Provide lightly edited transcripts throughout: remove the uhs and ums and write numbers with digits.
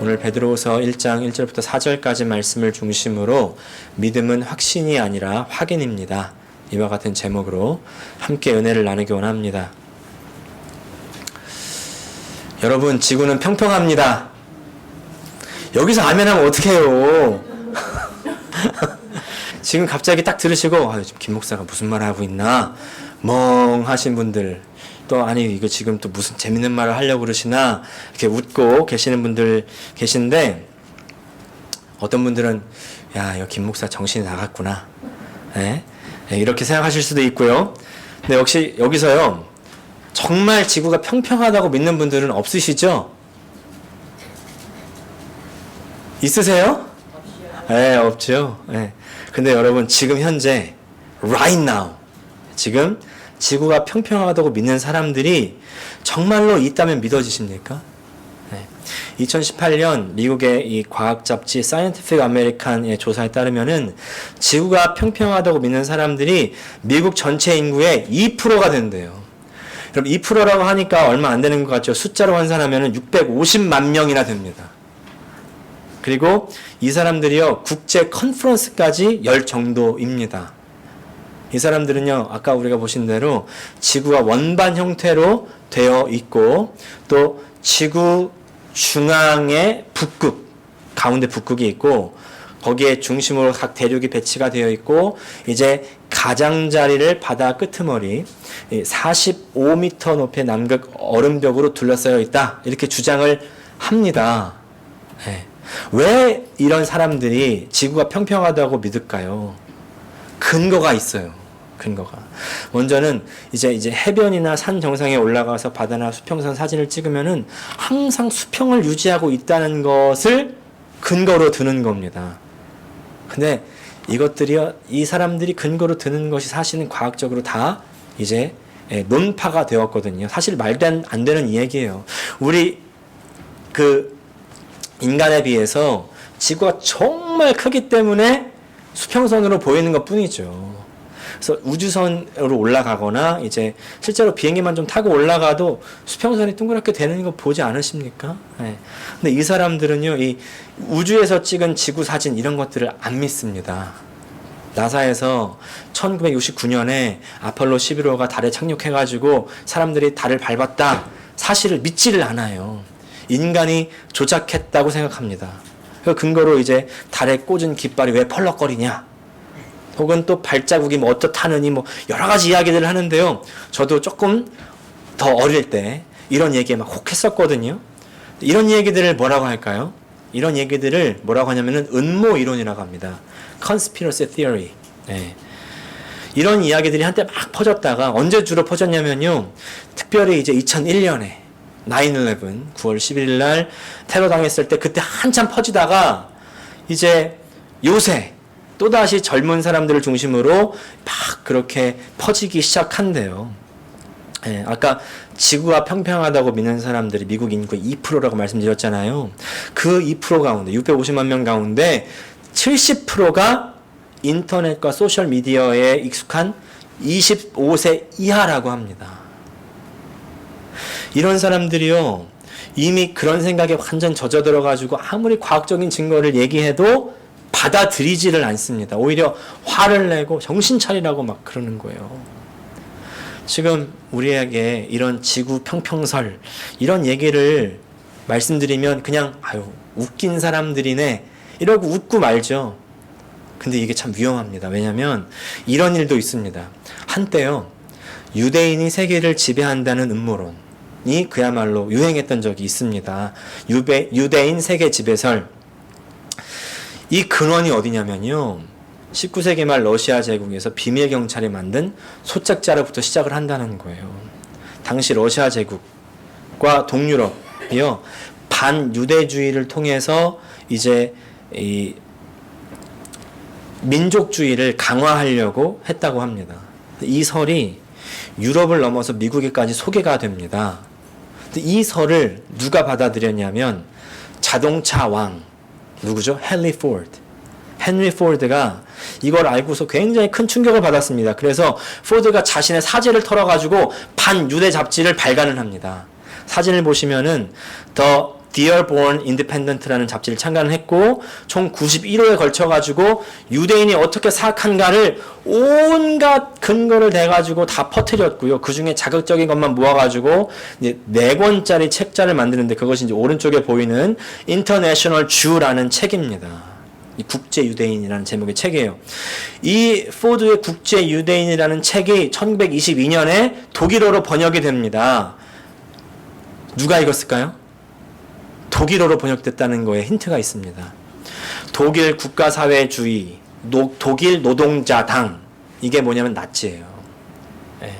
오늘 베드로후서 1장 1절부터 4절까지 말씀을 중심으로 믿음은 확신이 아니라 확인입니다. 이와 같은 제목으로 함께 은혜를 나누기 원합니다. 여러분, 지구는 평평합니다. 여기서 아멘하면 어떡해요? 지금 갑자기 딱 들으시고 지금 김 목사가 무슨 말을 하고 있나 멍하신 분들, 또 아니 이거 지금 또 무슨 재밌는 말을 하려고 그러시나 이렇게 웃고 계시는 분들 계신데, 어떤 분들은 야, 이거 김 목사 정신이 나갔구나, 이렇게 생각하실 수도 있고요. 근데 역시 여기서요, 정말 지구가 평평하다고 믿는 분들은 없으시죠? 있으세요? 네, 없죠. 네. 근데 여러분, 지금 현재 right now, 지금 지구가 평평하다고 믿는 사람들이 정말로 있다면 믿어지십니까? 네. 2018년 미국의 이 과학 잡지 사이언티픽 아메리칸의 조사에 따르면은 지구가 평평하다고 믿는 사람들이 미국 전체 인구의 2%가 된대요. 그럼 2%라고 하니까 얼마 안 되는 것 같죠? 숫자로 환산하면은 650만 명이나 됩니다. 그리고 이 사람들이요, 국제 컨퍼런스까지 열 정도입니다. 이 사람들은요, 아까 우리가 보신 대로 지구가 원반 형태로 되어 있고, 또 지구 중앙에 북극, 가운데 북극이 있고, 거기에 중심으로 각 대륙이 배치가 되어 있고, 이제 가장자리를 바다 끄트머리 45m 높이의 남극 얼음벽으로 둘러싸여 있다, 이렇게 주장을 합니다. 네. 왜 이런 사람들이 지구가 평평하다고 믿을까요? 근거가 있어요. 근거가. 먼저는 이제 해변이나 산 정상에 올라가서 바다나 수평선 사진을 찍으면은 항상 수평을 유지하고 있다는 것을 근거로 드는 겁니다. 근데 이것들이요, 이 사람들이 근거로 드는 것이 사실은 과학적으로 다 이제 논파가 되었거든요. 사실 말도 안 되는 이야기예요. 우리 인간에 비해서 지구가 정말 크기 때문에 수평선으로 보이는 것 뿐이죠. 그래서 우주선으로 올라가거나 이제 실제로 비행기만 좀 타고 올라가도 수평선이 동그랗게 되는 거 보지 않으십니까? 네. 근데 이 사람들은요, 이 우주에서 찍은 지구 사진 이런 것들을 안 믿습니다. 나사에서 1969년에 아폴로 11호가 달에 착륙해가지고 사람들이 달을 밟았다, 사실을 믿지를 않아요. 인간이 조작했다고 생각합니다. 그 근거로 이제 달에 꽂은 깃발이 왜 펄럭거리냐, 혹은 또 발자국이 뭐 어떻다느니 뭐 여러 가지 이야기들을 하는데요. 저도 조금 더 어릴 때 이런 얘기에 막 혹 했었거든요. 이런 얘기들을 뭐라고 할까요? 이런 얘기들을 뭐라고 하냐면은 음모 이론이라고 합니다. Conspiracy theory. 네. 이런 이야기들이 한때 막 퍼졌다가, 언제 주로 퍼졌냐면요, 특별히 이제 2001년에 9/11 9월 11일 날 테러 당했을 때, 그때 한참 퍼지다가 이제 요새 또다시 젊은 사람들을 중심으로 막 그렇게 퍼지기 시작한대요. 예, 아까 지구가 평평하다고 믿는 사람들이 미국 인구의 2%라고 말씀드렸잖아요. 그 2% 가운데, 650만 명 가운데 70%가 인터넷과 소셜미디어에 익숙한 25세 이하라고 합니다. 이런 사람들이요, 이미 그런 생각에 완전 젖어들어가지고 아무리 과학적인 증거를 얘기해도 받아들이지를 않습니다. 오히려 화를 내고 정신 차리라고 막 그러는 거예요. 지금 우리에게 이런 지구 평평설, 이런 얘기를 말씀드리면 그냥 웃긴 사람들이네 이러고 웃고 말죠. 근데 이게 참 위험합니다. 왜냐하면 이런 일도 있습니다. 한때요, 유대인이 세계를 지배한다는 음모론이 그야말로 유행했던 적이 있습니다. 유대인 세계 지배설. 이 근원이 어디냐면요, 19세기 말 러시아 제국에서 비밀 경찰이 만든 소책자로부터 시작을 한다는 거예요. 당시 러시아 제국과 동유럽이요, 반유대주의를 통해서 이제 이 민족주의를 강화하려고 했다고 합니다. 이 설이 유럽을 넘어서 미국에까지 소개가 됩니다. 이 설을 누가 받아들였냐면 자동차 왕, 누구죠? 헨리 포드가 이걸 알고서 굉장히 큰 충격을 받았습니다. 그래서 포드가 자신의 사제를 털어가지고 반유대 잡지를 발간을 합니다. 사진을 보시면은 The Dearborn Independent라는 잡지를 창간을 했고 총 91호에 걸쳐가지고 유대인이 어떻게 사악한가를 온갖 근거를 대가지고 다 퍼뜨렸고요. 그 중에 자극적인 것만 모아가지고 이제 4권짜리 책자를 만드는데 그것이 이제 오른쪽에 보이는 International Jew라는 책입니다. 이 국제 유대인이라는 제목의 책이에요. 이 포드의 국제 유대인이라는 책이 1922년에 독일어로 번역이 됩니다. 누가 읽었을까요? 독일어로 번역됐다는 거에 힌트가 있습니다. 독일 국가사회주의, 독일 노동자당, 이게 뭐냐면 나치예요. 예.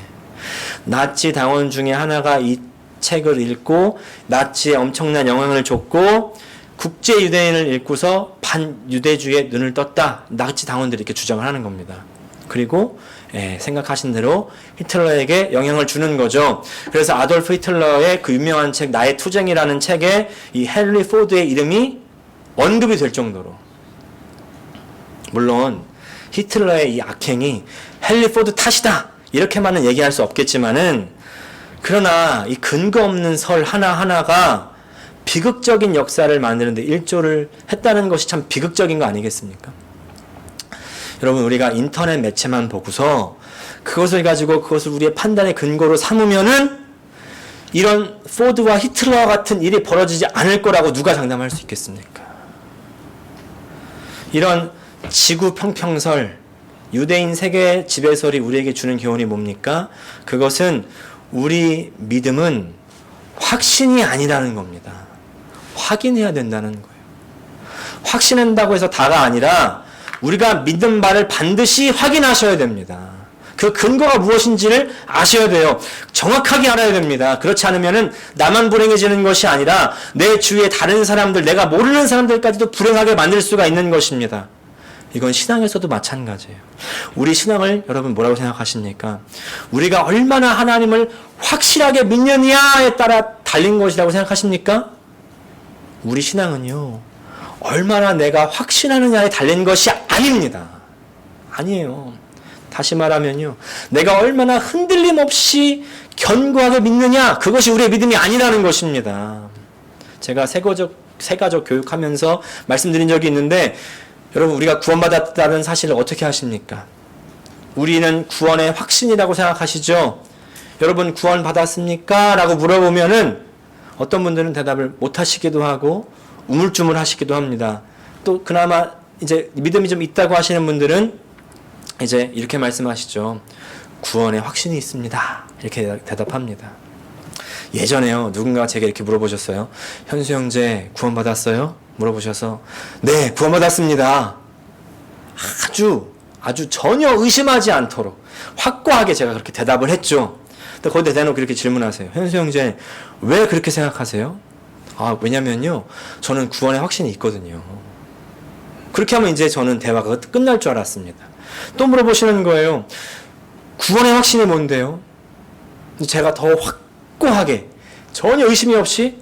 나치 당원 중에 하나가 이 책을 읽고 나치에 엄청난 영향을 줬고 국제 유대인을 읽고서 반유대주의에 눈을 떴다. 나치 당원들이 이렇게 주장을 하는 겁니다. 그리고 생각하신 대로 히틀러에게 영향을 주는 거죠. 그래서 아돌프 히틀러의 그 유명한 책 나의 투쟁이라는 책에 이 헨리 포드의 이름이 언급이 될 정도로, 물론 히틀러의 이 악행이 헨리 포드 탓이다 이렇게만은 얘기할 수 없겠지만은, 그러나 이 근거 없는 설 하나하나가 비극적인 역사를 만드는데 일조를 했다는 것이 참 비극적인 거 아니겠습니까? 여러분, 우리가 인터넷 매체만 보고서 그것을 가지고 그것을 우리의 판단의 근거로 삼으면은 이런 포드와 히틀러와 같은 일이 벌어지지 않을 거라고 누가 장담할 수 있겠습니까? 이런 지구 평평설, 유대인 세계 지배설이 우리에게 주는 교훈이 뭡니까? 그것은 우리 믿음은 확신이 아니라는 겁니다. 확인해야 된다는 거예요. 확신한다고 해서 다가 아니라 우리가 믿는 바를 반드시 확인하셔야 됩니다. 그 근거가 무엇인지를 아셔야 돼요. 정확하게 알아야 됩니다. 그렇지 않으면은 나만 불행해지는 것이 아니라 내 주위의 다른 사람들, 내가 모르는 사람들까지도 불행하게 만들 수가 있는 것입니다. 이건 신앙에서도 마찬가지예요. 우리 신앙을 여러분 뭐라고 생각하십니까? 우리가 얼마나 하나님을 확실하게 믿느냐에 따라 달린 것이라고 생각하십니까? 우리 신앙은요, 얼마나 내가 확신하느냐에 달린 것이 아닙니다. 아니에요. 다시 말하면요, 내가 얼마나 흔들림 없이 견고하게 믿느냐, 그것이 우리의 믿음이 아니라는 것입니다. 제가 세가족 교육하면서 말씀드린 적이 있는데, 여러분, 우리가 구원받았다는 사실을 어떻게 하십니까? 우리는 구원의 확신이라고 생각하시죠? 여러분, 구원받았습니까? 라고 물어보면은 어떤 분들은 대답을 못 하시기도 하고 우물쭈물 하시기도 합니다. 또 그나마 이제 믿음이 좀 있다고 하시는 분들은 이제 이렇게 말씀하시죠. 구원의 확신이 있습니다. 이렇게 대답합니다. 예전에요, 누군가 제게 이렇게 물어보셨어요. 현수 형제 구원받았어요? 물어보셔서 네, 구원받았습니다. 아주 전혀 의심하지 않도록 확고하게 제가 그렇게 대답을 했죠. 근데 거기다 대놓고 그렇게 질문하세요. 현수 형제 왜 그렇게 생각하세요? 왜냐면요, 저는 구원의 확신이 있거든요. 그렇게 하면 이제 저는 대화가 끝날 줄 알았습니다. 또 물어보시는 거예요. 구원의 확신이 뭔데요? 제가 더 확고하게 전혀 의심이 없이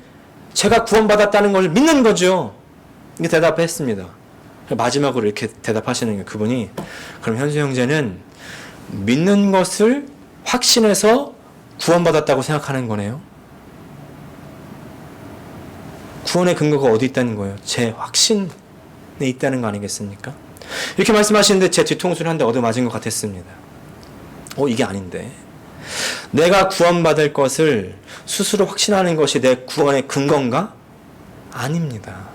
제가 구원받았다는 걸 믿는 거죠. 이렇게 대답했습니다. 마지막으로 이렇게 대답하시는 게, 그분이 그럼 현수 형제는 믿는 것을 확신해서 구원받았다고 생각하는 거네요. 구원의 근거가 어디 있다는 거예요? 제 확신에 있다는 거 아니겠습니까? 이렇게 말씀하시는데 제 뒤통수를 한 대 얻어맞은 것 같았습니다. 이게 아닌데. 내가 구원받을 것을 스스로 확신하는 것이 내 구원의 근거인가? 아닙니다.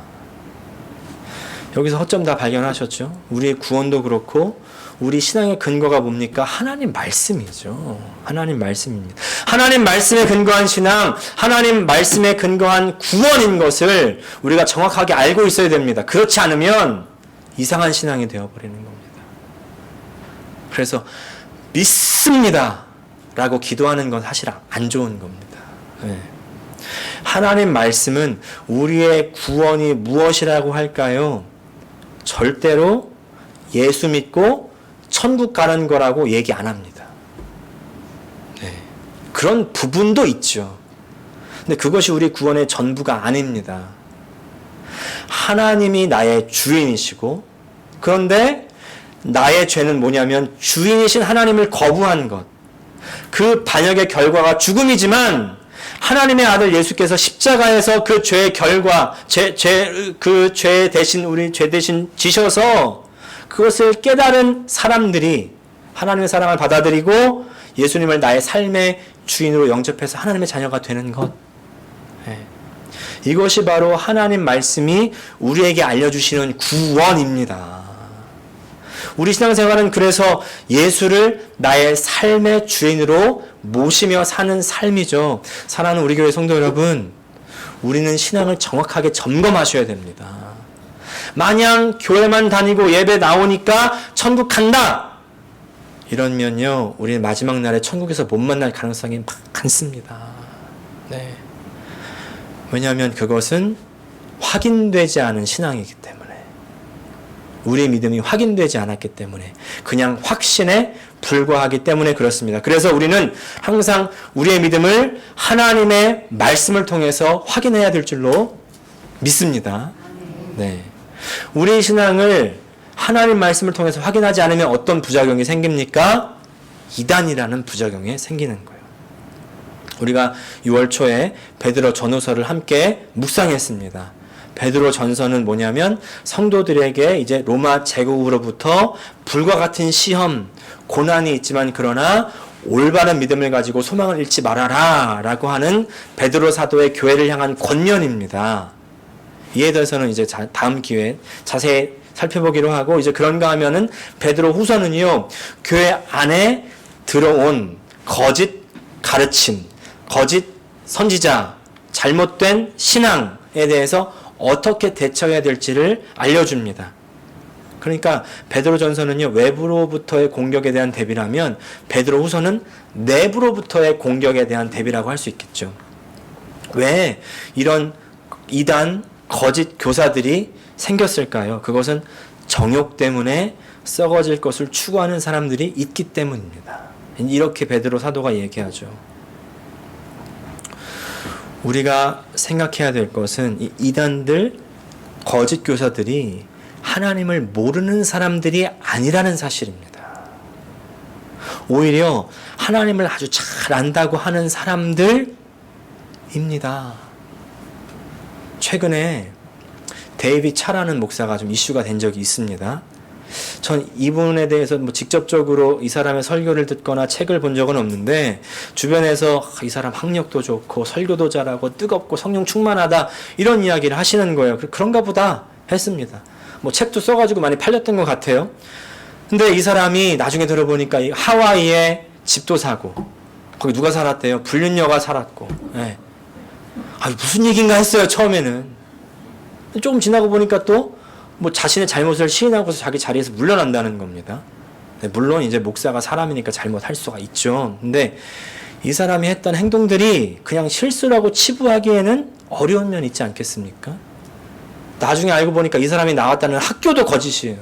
여기서 허점 다 발견하셨죠? 우리의 구원도 그렇고 우리 신앙의 근거가 뭡니까? 하나님 말씀이죠. 하나님 말씀입니다. 하나님 말씀에 근거한 신앙, 하나님 말씀에 근거한 구원인 것을 우리가 정확하게 알고 있어야 됩니다. 그렇지 않으면 이상한 신앙이 되어버리는 겁니다. 그래서 믿습니다 라고 기도하는 건 사실 안 좋은 겁니다. 네. 하나님 말씀은 우리의 구원이 무엇이라고 할까요? 절대로 예수 믿고 천국 가는 거라고 얘기 안 합니다. 네. 그런 부분도 있죠. 근데 그것이 우리 구원의 전부가 아닙니다. 하나님이 나의 주인이시고, 그런데 나의 죄는 뭐냐면 주인이신 하나님을 거부한 것. 그 반역의 결과가 죽음이지만 하나님의 아들 예수께서 십자가에서 그 죄의 결과, 그 죄 대신, 우리 죄 대신 지셔서 그것을 깨달은 사람들이 하나님의 사랑을 받아들이고 예수님을 나의 삶의 주인으로 영접해서 하나님의 자녀가 되는 것. 이것이 바로 하나님 말씀이 우리에게 알려주시는 구원입니다. 우리 신앙생활은 그래서 예수를 나의 삶의 주인으로 모시며 사는 삶이죠. 사랑하는 우리 교회 성도 여러분, 우리는 신앙을 정확하게 점검하셔야 됩니다. 마냥 교회만 다니고 예배 나오니까 천국 간다! 이러면요, 우리는 마지막 날에 천국에서 못 만날 가능성이 많습니다. 네. 왜냐하면 그것은 확인되지 않은 신앙이기 때문에, 우리의 믿음이 확인되지 않았기 때문에, 그냥 확신에 불과하기 때문에 그렇습니다. 그래서 우리는 항상 우리의 믿음을 하나님의 말씀을 통해서 확인해야 될 줄로 믿습니다. 네. 우리의 신앙을 하나님 말씀을 통해서 확인하지 않으면 어떤 부작용이 생깁니까? 이단이라는 부작용이 생기는 거예요. 우리가 6월 초에 베드로 전후서를 함께 묵상했습니다. 베드로 전서는 뭐냐면 성도들에게 이제 로마 제국으로부터 불과 같은 시험, 고난이 있지만 그러나 올바른 믿음을 가지고 소망을 잃지 말아라 라고 하는 베드로 사도의 교회를 향한 권면입니다. 이에 대해서는 이제 다음 기회에 자세히 살펴보기로 하고, 이제 그런가 하면은 베드로 후서는요, 교회 안에 들어온 거짓 가르침, 거짓 선지자, 잘못된 신앙에 대해서 어떻게 대처해야 될지를 알려줍니다. 그러니까 베드로전서는요, 외부로부터의 공격에 대한 대비라면 베드로 후서는 내부로부터의 공격에 대한 대비라고 할 수 있겠죠. 왜 이런 이단 거짓 교사들이 생겼을까요? 그것은 정욕 때문에 썩어질 것을 추구하는 사람들이 있기 때문입니다. 이렇게 베드로 사도가 얘기하죠. 우리가 생각해야 될 것은 이 이단들, 거짓 교사들이 하나님을 모르는 사람들이 아니라는 사실입니다. 오히려 하나님을 아주 잘 안다고 하는 사람들입니다. 최근에 데이빗 차라는 목사가 좀 이슈가 된 적이 있습니다. 전 이분에 대해서 뭐 직접적으로 이 사람의 설교를 듣거나 책을 본 적은 없는데, 주변에서 이 사람 학력도 좋고 설교도 잘하고 뜨겁고 성령 충만하다 이런 이야기를 하시는 거예요. 그런가 보다 했습니다. 뭐 책도 써가지고 많이 팔렸던 것 같아요. 근데 이 사람이 나중에 들어보니까 이 하와이에 집도 사고, 거기 누가 살았대요? 불륜녀가 살았고. 네. 무슨 얘기인가 했어요, 처음에는. 조금 지나고 보니까 또 뭐 자신의 잘못을 시인하고서 자기 자리에서 물러난다는 겁니다. 네, 물론 이제 목사가 사람이니까 잘못할 수가 있죠. 근데 이 사람이 했던 행동들이 그냥 실수라고 치부하기에는 어려운 면이 있지 않겠습니까? 나중에 알고 보니까 이 사람이 나왔다는 학교도 거짓이에요.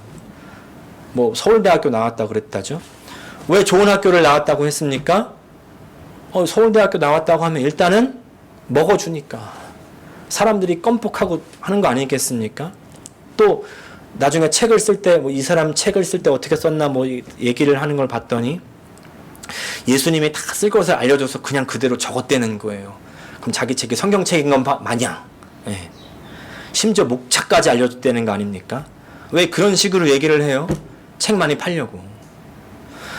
뭐 서울대학교 나왔다고 그랬다죠. 왜 좋은 학교를 나왔다고 했습니까? 서울대학교 나왔다고 하면 일단은 먹어주니까. 사람들이 껌뻑하고 하는 거 아니겠습니까? 또 나중에 책을 쓸 때 뭐 이 사람 책을 쓸 때 어떻게 썼나 뭐 얘기를 하는 걸 봤더니 예수님이 다 쓸 것을 알려줘서 그냥 그대로 적었대는 거예요. 그럼 자기 책이 성경책인 건 마냥. 네. 심지어 목차까지 알려줬다는 거 아닙니까? 왜 그런 식으로 얘기를 해요? 책 많이 팔려고.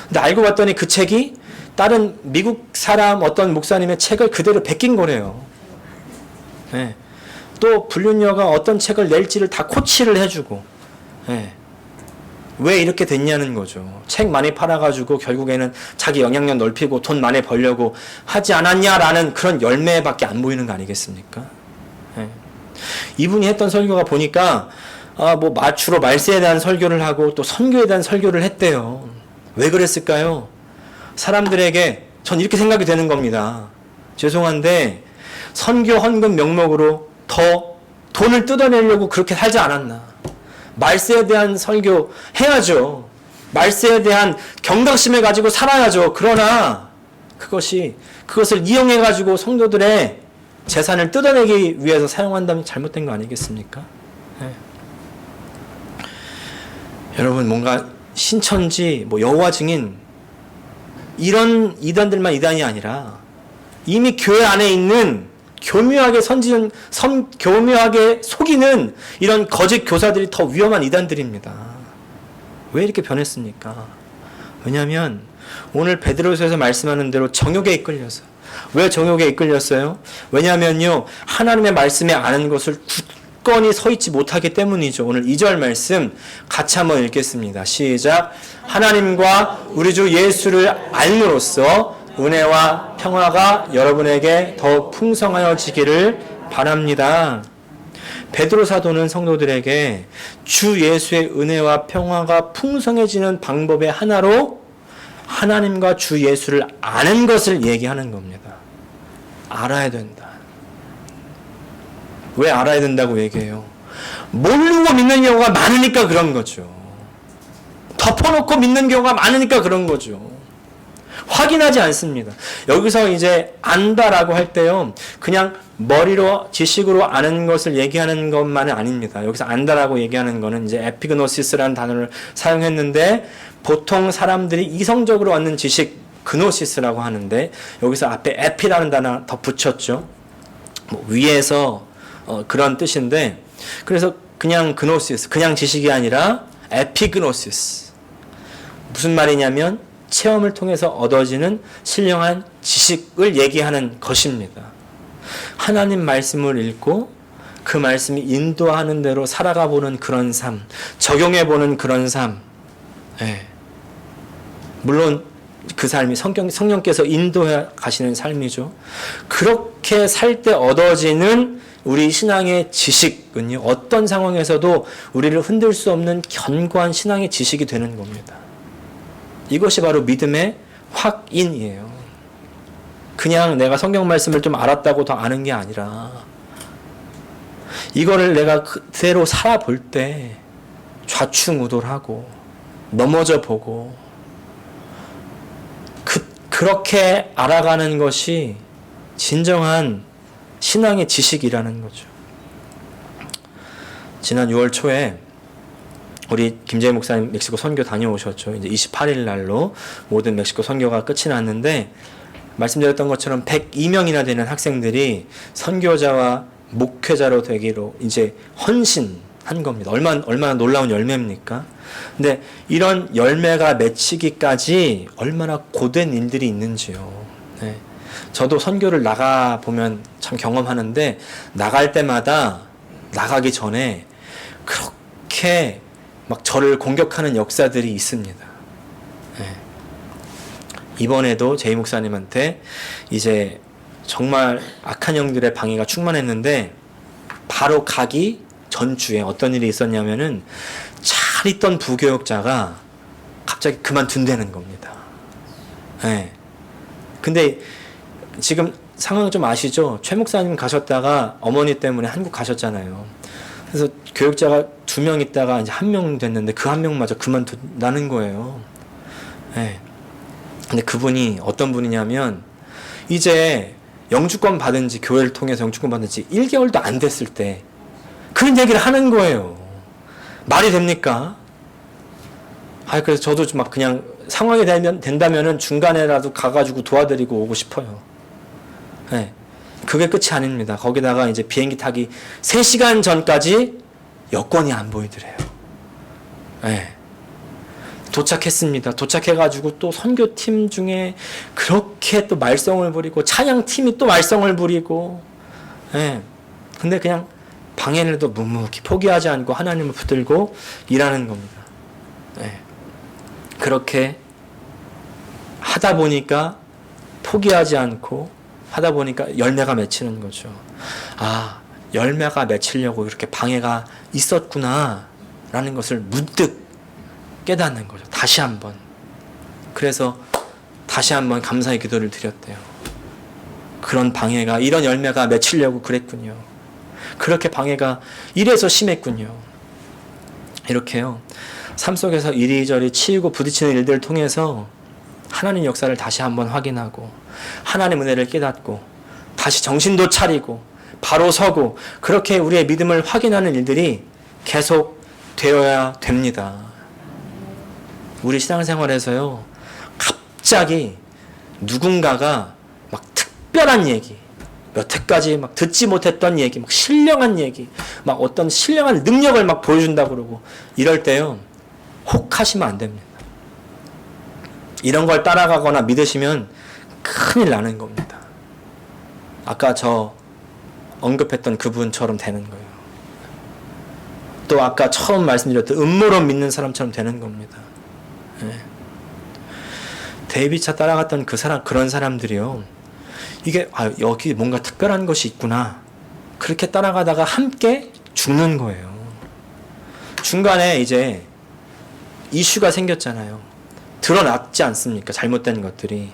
근데 알고 봤더니 그 책이 다른 미국 사람 어떤 목사님의 책을 그대로 베낀 거래요. 네. 또 불륜녀가 어떤 책을 낼지를 다 코치를 해주고. 네. 왜 이렇게 됐냐는 거죠. 책 많이 팔아가지고 결국에는 자기 영향력 넓히고 돈 많이 벌려고 하지 않았냐라는 그런 열매밖에 안 보이는 거 아니겠습니까? 네. 이분이 했던 설교가 보니까 주로 말세에 대한 설교를 하고 또 선교에 대한 설교를 했대요. 왜 그랬을까요? 사람들에게 전 이렇게 생각이 되는 겁니다. 죄송한데 선교 헌금 명목으로 더 돈을 뜯어내려고 그렇게 살지 않았나. 말세에 대한 설교 해야죠. 말세에 대한 경각심을 가지고 살아야죠. 그러나 그것을 이용해가지고 성도들의 재산을 뜯어내기 위해서 사용한다면 잘못된 거 아니겠습니까? 네. 여러분, 뭔가 신천지, 여호와 증인 이런 이단들만 이단이 아니라 이미 교회 안에 있는 교묘하게 교묘하게 속이는 이런 거짓 교사들이 더 위험한 이단들입니다. 왜 이렇게 변했습니까? 왜냐하면 오늘 베드로서에서 말씀하는 대로 정욕에 이끌려서. 왜 정욕에 이끌렸어요? 왜냐하면요, 하나님의 말씀에 아는 것을 굳건히 서 있지 못하기 때문이죠. 오늘 2절 말씀 같이 한번 읽겠습니다. 시작. 하나님과 우리 주 예수를 알므로써 은혜와 평화가 여러분에게 더 풍성하여지기를 바랍니다. 베드로 사도는 성도들에게 주 예수의 은혜와 평화가 풍성해지는 방법의 하나로 하나님과 주 예수를 아는 것을 얘기하는 겁니다. 알아야 된다. 왜 알아야 된다고 얘기해요? 모르고 믿는 경우가 많으니까 그런 거죠. 덮어놓고 믿는 경우가 많으니까 그런 거죠. 확인하지 않습니다. 여기서 이제 안다라고 할 때요, 그냥 머리로 지식으로 아는 것을 얘기하는 것만은 아닙니다. 여기서 안다라고 얘기하는 거는 이제 에피그노시스라는 단어를 사용했는데, 보통 사람들이 이성적으로 얻는 지식 그노시스라고 하는데, 여기서 앞에 에피라는 단어 더 붙였죠. 위에서 그런 뜻인데, 그래서 그냥 그노시스, 그냥 지식이 아니라 에피그노시스. 무슨 말이냐면 체험을 통해서 얻어지는 신령한 지식을 얘기하는 것입니다. 하나님 말씀을 읽고 그 말씀이 인도하는 대로 살아가 보는 그런 삶, 적용해 보는 그런 삶. 예. 물론 그 삶이 성령께서 인도해 가시는 삶이죠. 그렇게 살 때 얻어지는 우리 신앙의 지식은요, 어떤 상황에서도 우리를 흔들 수 없는 견고한 신앙의 지식이 되는 겁니다. 이것이 바로 믿음의 확인이에요. 그냥 내가 성경 말씀을 좀 알았다고 더 아는 게 아니라, 이거를 내가 그대로 살아볼 때 좌충우돌하고 넘어져 보고 그렇게 알아가는 것이 진정한 신앙의 지식이라는 거죠. 지난 6월 초에 우리 김재희 목사님 멕시코 선교 다녀오셨죠. 이제 28일 날로 모든 멕시코 선교가 끝이 났는데, 말씀드렸던 것처럼 102명이나 되는 학생들이 선교자와 목회자로 되기로 이제 헌신한 겁니다. 얼마나 놀라운 열매입니까? 근데 이런 열매가 맺히기까지 얼마나 고된 일들이 있는지요. 네. 저도 선교를 나가 보면 참 경험하는데, 나갈 때마다 나가기 전에 그렇게 막 저를 공격하는 역사들이 있습니다. 네. 이번에도 제이 목사님한테 이제 정말 악한 영들의 방해가 충만했는데, 바로 가기 전주에 어떤 일이 있었냐면은 잘 있던 부교역자가 갑자기 그만둔다는 겁니다. 네. 근데 지금 상황 좀 아시죠? 최 목사님 가셨다가 어머니 때문에 한국 가셨잖아요. 그래서 교역자가 2명 있다가 이제 1명 됐는데 그 1명마저 그만둔다는 거예요. 네. 근데 그분이 어떤 분이냐면, 이제 영주권 받은 지, 교회를 통해서 영주권 받은 지 1개월도 안 됐을 때 그런 얘기를 하는 거예요. 말이 됩니까? 그래서 저도 막 그냥 상황이 된다면은 중간에라도 가가지고 도와드리고 오고 싶어요. 네. 그게 끝이 아닙니다. 거기다가 이제 비행기 타기 3시간 전까지 여권이 안 보이더래요. 네. 도착했습니다. 도착해가지고 또 선교팀 중에 그렇게 또 말썽을 부리고, 찬양팀이 또 말썽을 부리고, 네. 근데 그냥 방해를도 묵묵히 포기하지 않고 하나님을 붙들고 일하는 겁니다. 네. 그렇게 하다 보니까, 포기하지 않고 하다 보니까 열매가 맺히는 거죠. 열매가 맺히려고 이렇게 방해가 있었구나 라는 것을 문득 깨닫는 거죠. 다시 한번. 그래서 다시 한번 감사의 기도를 드렸대요. 그런 방해가, 이런 열매가 맺히려고 그랬군요. 그렇게 방해가 이래서 심했군요. 이렇게요, 삶 속에서 이리저리 치이고 부딪히는 일들을 통해서 하나님 역사를 다시 한번 확인하고, 하나님 은혜를 깨닫고, 다시 정신도 차리고 바로 서고, 그렇게 우리의 믿음을 확인하는 일들이 계속 되어야 됩니다. 우리 신앙생활에서요, 갑자기 누군가가 막 특별한 얘기, 여태까지 막 듣지 못했던 얘기, 막 신령한 얘기, 막 어떤 신령한 능력을 막 보여준다 그러고 이럴 때요, 혹하시면 안 됩니다. 이런 걸 따라가거나 믿으시면 큰일 나는 겁니다. 아까 저 언급했던 그분처럼 되는 거예요. 또 아까 처음 말씀드렸던 음모론 믿는 사람처럼 되는 겁니다. 네. 데이비차 따라갔던 그런 사람들이요, 이게 여기 뭔가 특별한 것이 있구나, 그렇게 따라가다가 함께 죽는 거예요. 중간에 이제 이슈가 생겼잖아요. 드러났지 않습니까? 잘못된 것들이.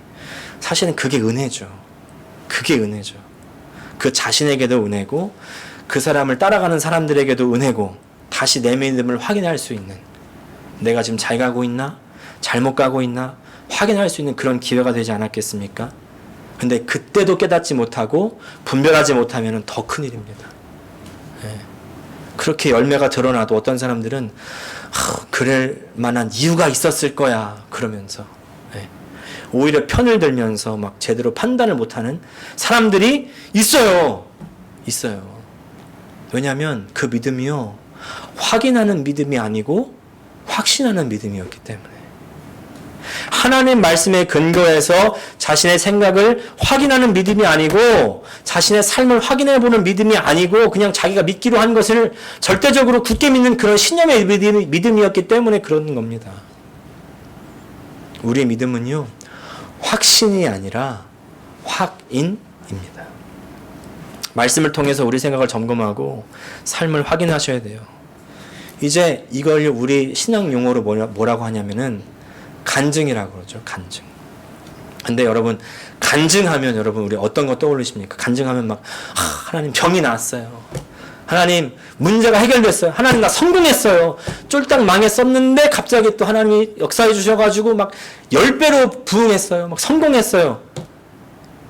사실은 그게 은혜죠. 그게 은혜죠. 그 자신에게도 은혜고, 그 사람을 따라가는 사람들에게도 은혜고, 다시 내 믿음을 확인할 수 있는, 내가 지금 잘 가고 있나? 잘못 가고 있나? 확인할 수 있는 그런 기회가 되지 않았겠습니까? 근데 그때도 깨닫지 못하고 분별하지 못하면 더 큰일입니다. 네. 그렇게 열매가 드러나도 어떤 사람들은 그럴 만한 이유가 있었을 거야 그러면서, 네, 오히려 편을 들면서 막 제대로 판단을 못하는 사람들이 있어요. 왜냐하면 그 믿음이요, 확인하는 믿음이 아니고 확신하는 믿음이었기 때문에. 하나님 말씀에 근거해서 자신의 생각을 확인하는 믿음이 아니고, 자신의 삶을 확인해보는 믿음이 아니고, 그냥 자기가 믿기로 한 것을 절대적으로 굳게 믿는 그런 신념의 믿음이었기 때문에 그런 겁니다. 우리의 믿음은요, 확신이 아니라 확인입니다. 말씀을 통해서 우리 생각을 점검하고 삶을 확인하셔야 돼요. 이제 이걸 우리 신앙 용어로 뭐라고 하냐면은 간증이라고 그러죠. 간증. 근데 여러분, 간증하면 여러분 우리 어떤 거 떠올리십니까? 간증하면 막 하나님 병이 나았어요. 하나님 문제가 해결됐어요. 하나님 나 성공했어요. 쫄딱 망했었는데 갑자기 또 하나님이 역사해 주셔가지고 막 10배로 부흥했어요. 막 성공했어요.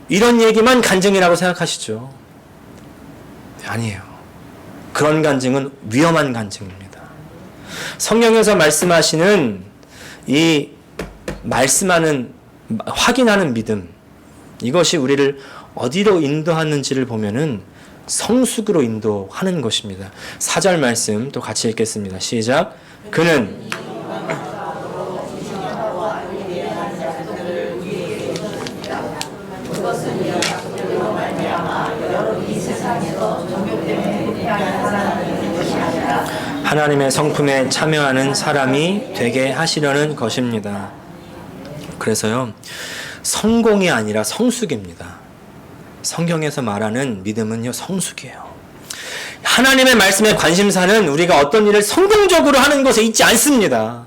이런 얘기만 간증이라고 생각하시죠? 아니에요. 그런 간증은 위험한 간증입니다. 성경에서 말씀하시는 이 말씀하는, 확인하는 믿음, 이것이 우리를 어디로 인도하는지를 보면은 성숙으로 인도하는 것입니다. 4절 말씀 또 같이 읽겠습니다. 시작. 그는 하나님의 성품에 참여하는 사람이 되게 하시려는 것입니다. 그래서요, 성공이 아니라 성숙입니다. 성경에서 말하는 믿음은요, 성숙이에요. 하나님의 말씀의 관심사는 우리가 어떤 일을 성공적으로 하는 것에 있지 않습니다.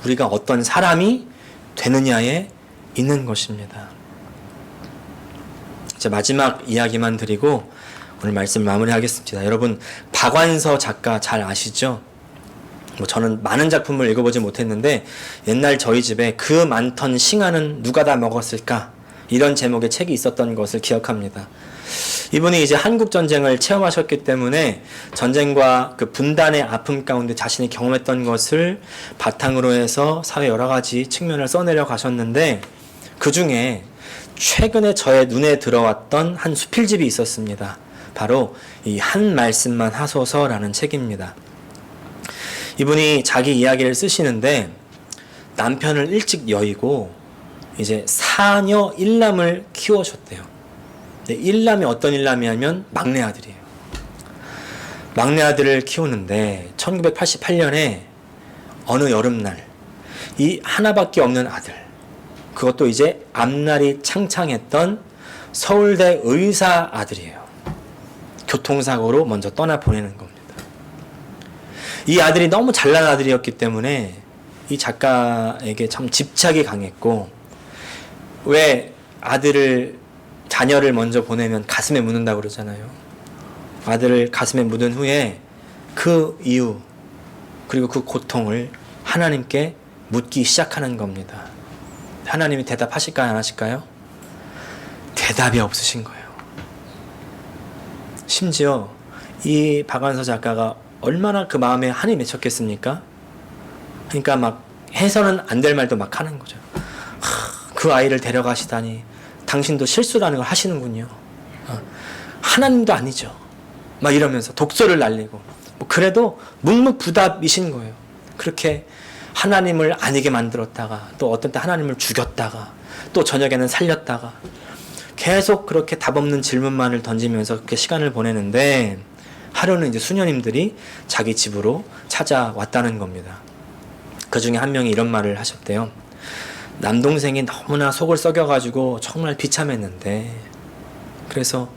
우리가 어떤 사람이 되느냐에 있는 것입니다. 이제 마지막 이야기만 드리고 오늘 말씀 마무리하겠습니다. 여러분, 박완서 작가 잘 아시죠? 저는 많은 작품을 읽어보지 못했는데 옛날 저희 집에 그 많던 싱아는 누가 다 먹었을까? 이런 제목의 책이 있었던 것을 기억합니다. 이분이 이제 한국전쟁을 체험하셨기 때문에 전쟁과 그 분단의 아픔 가운데 자신이 경험했던 것을 바탕으로 해서 사회 여러 가지 측면을 써내려 가셨는데, 그 중에 최근에 저의 눈에 들어왔던 한 수필집이 있었습니다. 바로 이 한 말씀만 하소서라는 책입니다. 이분이 자기 이야기를 쓰시는데 남편을 일찍 여의고 이제 사녀 일남을 키우셨대요. 일남이 어떤 일남이냐면 막내 아들이에요. 막내 아들을 키우는데 1988년에 어느 여름날 이 하나밖에 없는 아들, 그것도 이제 앞날이 창창했던 서울대 의사 아들이에요. 교통사고로 먼저 떠나 보내는 겁니다. 이 아들이 너무 잘난 아들이었기 때문에 이 작가에게 참 집착이 강했고, 왜 자녀를 먼저 보내면 가슴에 묻는다고 그러잖아요. 아들을 가슴에 묻은 후에 그 이유 그리고 그 고통을 하나님께 묻기 시작하는 겁니다. 하나님이 대답하실까요, 안 하실까요? 대답이 없으신 거예요. 심지어 이 박완서 작가가 얼마나 그 마음에 한이 맺혔겠습니까? 그러니까 막 해서는 안 될 말도 막 하는 거죠. 그 아이를 데려가시다니 당신도 실수라는 걸 하시는군요. 하나님도 아니죠. 막 이러면서 독설을 날리고 뭐 그래도 묵묵부답이신 거예요. 그렇게 하나님을 아니게 만들었다가 또 어떤 때 하나님을 죽였다가 또 저녁에는 살렸다가 계속 그렇게 답없는 질문만을 던지면서 그렇게 시간을 보내는데 하루는 이제 수녀님들이 자기 집으로 찾아왔다는 겁니다. 그 중에 한 명이 이런 말을 하셨대요. 남동생이 너무나 속을 썩여가지고 정말 비참했는데 그래서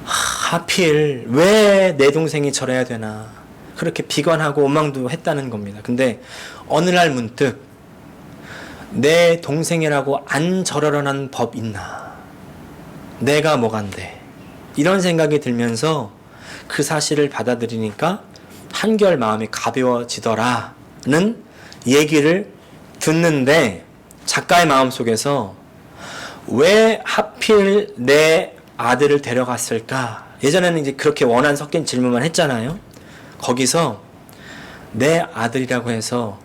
하필 왜 내 동생이 저래야 되나 그렇게 비관하고 원망도 했다는 겁니다. 근데 어느 날 문득 내 동생이라고 안 저러려는 법 있나? 내가 뭐간데? 이런 생각이 들면서 그 사실을 받아들이니까 한결 마음이 가벼워지더라는 얘기를 듣는데 작가의 마음속에서 왜 하필 내 아들을 데려갔을까? 예전에는 이제 그렇게 원한 섞인 질문만 했잖아요. 거기서 내 아들이라고 해서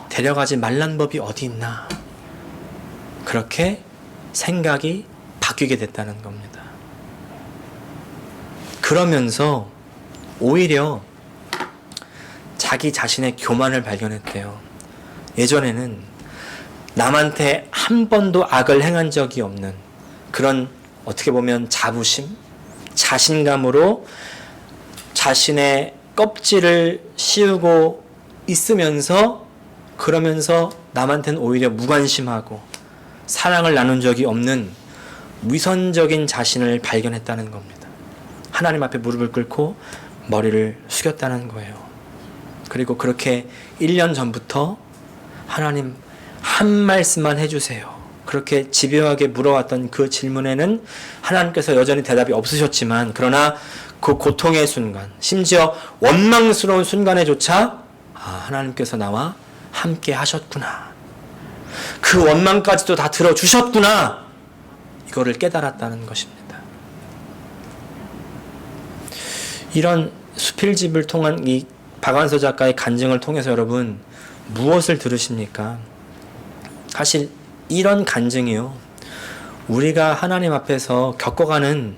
데려가지 말란 법이 어디 있나? 그렇게 생각이 바뀌게 됐다는 겁니다. 그러면서 오히려 자기 자신의 교만을 발견했대요. 예전에는 남한테 한 번도 악을 행한 적이 없는 그런 어떻게 보면 자부심, 자신감으로 자신의 껍질을 씌우고 있으면서 그러면서 남한테는 오히려 무관심하고 사랑을 나눈 적이 없는 위선적인 자신을 발견했다는 겁니다. 하나님 앞에 무릎을 꿇고 머리를 숙였다는 거예요. 그리고 그렇게 1년 전부터 하나님 한 말씀만 해주세요. 그렇게 집요하게 물어왔던 그 질문에는 하나님께서 여전히 대답이 없으셨지만 그러나 그 고통의 순간, 심지어 원망스러운 순간에조차 하나님께서 나와 함께 하셨구나. 그 원망까지도 다 들어주셨구나. 이거를 깨달았다는 것입니다. 이런 수필집을 통한 이 박완서 작가의 간증을 통해서 여러분 무엇을 들으십니까? 사실 이런 간증이요. 우리가 하나님 앞에서 겪어가는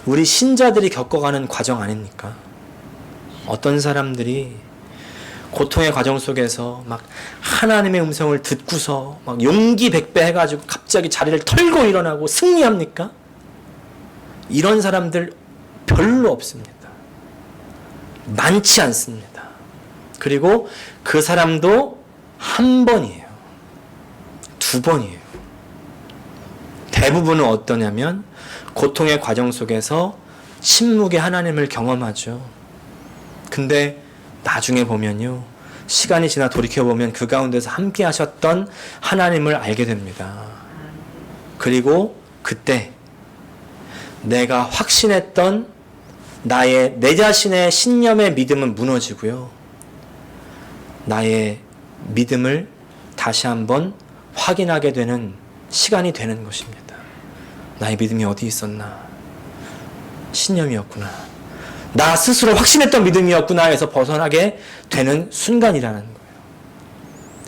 우리 신자들이 겪어가는 과정 아닙니까? 어떤 사람들이 고통의 과정 속에서 막 하나님의 음성을 듣고서 막 용기 백배 해가지고 갑자기 자리를 털고 일어나고 승리합니까? 이런 사람들 별로 없습니다. 많지 않습니다. 그리고 그 사람도 한 번이에요. 두 번이에요. 대부분은 어떠냐면 고통의 과정 속에서 침묵의 하나님을 경험하죠. 근데 나중에 보면요. 시간이 지나 돌이켜보면 그 가운데서 함께 하셨던 하나님을 알게 됩니다. 그리고 그때 내가 확신했던 내 자신의 신념의 믿음은 무너지고요. 나의 믿음을 다시 한번 확인하게 되는 시간이 되는 것입니다. 나의 믿음이 어디 있었나? 신념이었구나. 나 스스로 확신했던 믿음이었구나 해서 벗어나게 되는 순간이라는 거예요.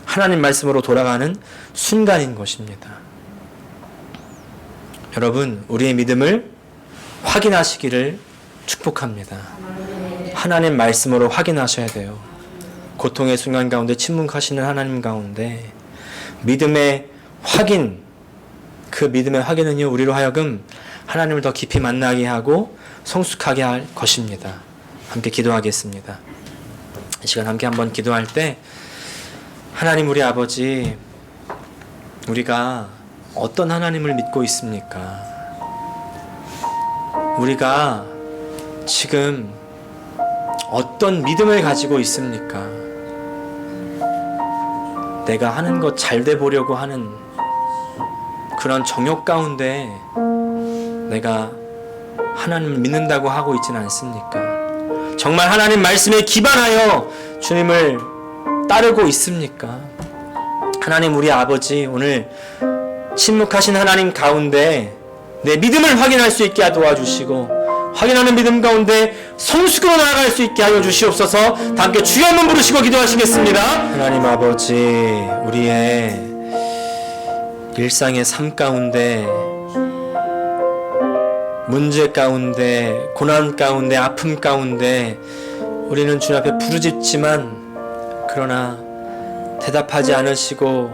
하나님 말씀으로 돌아가는 순간인 것입니다. 여러분, 우리의 믿음을 확인하시기를 축복합니다. 하나님 말씀으로 확인하셔야 돼요. 고통의 순간 가운데 침묵하시는 하나님 가운데 믿음의 확인, 그 믿음의 확인은요, 우리로 하여금 하나님을 더 깊이 만나게 하고 성숙하게 할 것입니다. 함께 기도하겠습니다. 이 시간 함께 한번 기도할 때 하나님 우리 아버지, 우리가 어떤 하나님을 믿고 있습니까? 우리가 지금 어떤 믿음을 가지고 있습니까? 내가 하는 것 잘 돼 보려고 하는 그런 정욕 가운데 내가 하나님을 믿는다고 하고 있지는 않습니까? 정말 하나님 말씀에 기반하여 주님을 따르고 있습니까? 하나님 우리 아버지, 오늘 침묵하신 하나님 가운데 내 믿음을 확인할 수 있게 도와주시고 확인하는 믿음 가운데 성숙으로 나아갈 수 있게 하여 주시옵소서. 다 함께 주여 한번 부르시고 기도하시겠습니다. 하나님 아버지, 우리의 일상의 삶 가운데 문제 가운데, 고난 가운데, 아픔 가운데 우리는 주님 앞에 부르짖지만 그러나 대답하지 않으시고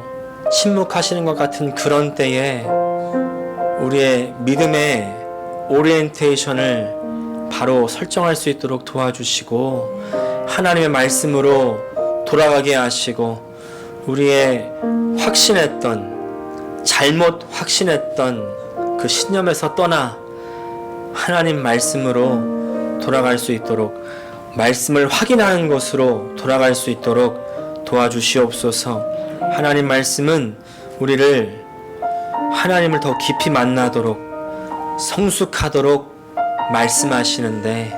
침묵하시는 것 같은 그런 때에 우리의 믿음의 오리엔테이션을 바로 설정할 수 있도록 도와주시고 하나님의 말씀으로 돌아가게 하시고 우리의 확신했던, 잘못 확신했던 그 신념에서 떠나 하나님 말씀으로 돌아갈 수 있도록, 말씀을 확인하는 것으로 돌아갈 수 있도록 도와주시옵소서. 하나님 말씀은 우리를 하나님을 더 깊이 만나도록, 성숙하도록 말씀하시는데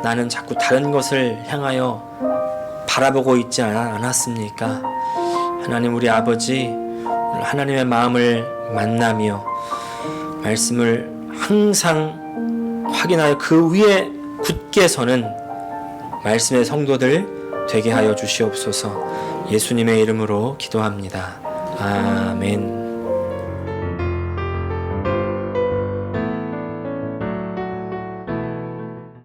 나는 자꾸 다른 것을 향하여 바라보고 있지 않았습니까? 하나님 우리 아버지, 하나님의 마음을 만나며 말씀을 항상 확인하여 그 위에 굳게 서는 말씀의 성도들 되게 하여 주시옵소서. 예수님의 이름으로 기도합니다. 아멘.